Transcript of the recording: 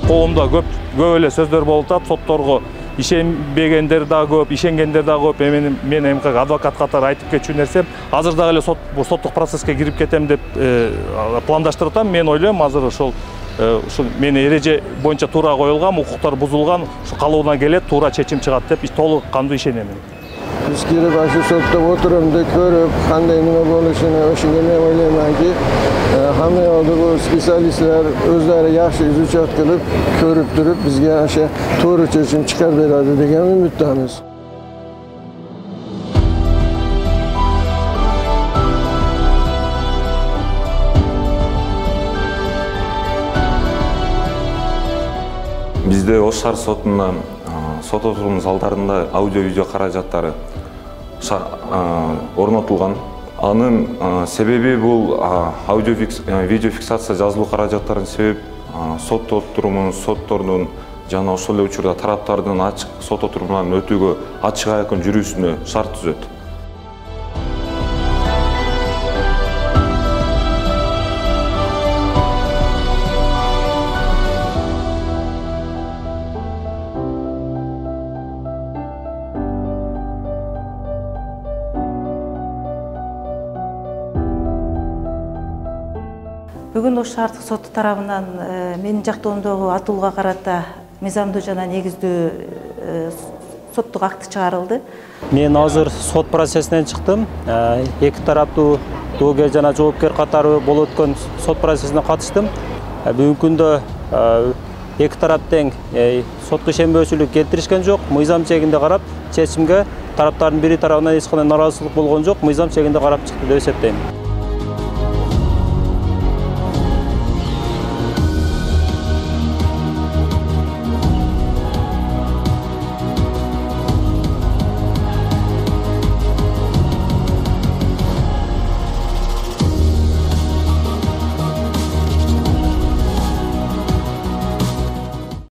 коомдо көп эле сөздөр болуп атат. Сотторго ишенбегендер да көп, ишенгендер да көп. Мен МК адвокат катары айтып кетчү нерсем, азыр дагы эле соттук процесске кирип кетем деп пландаштырып атам. Мен ойлойм, азыр ушул мени эреже боюнча туура коюлган, укуктар бузулган, ушу калыбына келет, туура чечим чыгат деп толук кандуу ишенемин. Biz kirip aşı sotda oturumda körüp, qanday nima bo'lishini o'shanga men o'ylaymanki, hamma yoqda bu spesyalistlar o'zlari yaxshi izohat qilib, ko'rib turib bizga o'sha to'g'ri chechim chiqarib beradi degan umiddamiz. Bizde Ош шаар сотунда сот отурум залдарында аудио-видео каражаттары орнотулган. Анын себеби бул аудио-видео фиксация жазылуу каражаттарынын себеп сот отурумун, соттордун жана ошол эле учурда тараптардын ачык сот отурумунан өтүүгө ачык айкын жүрүүсүнө шарт түзөт. Бүгін Ош шаардык соты тарабынан менин жактоомдогу атуулга карата мыйзамдуу жана негиздүү соттук акт чыгарылды. Мен азыр сот процессинен чыктым. Эки тараптуу доогер жана жоопкер катары болуп өткөн сот процессине катыштым. Бүгүнкү күндө эки тарап тең сотко ишенбөөчүлүк келтиришкен жок. Мыйзам чегинде карап, чечимге тараптардын бири тарабынан эч кандай нараазычылык болгон жок. Мыйзам чегинде карап чыкты деп эсептейм.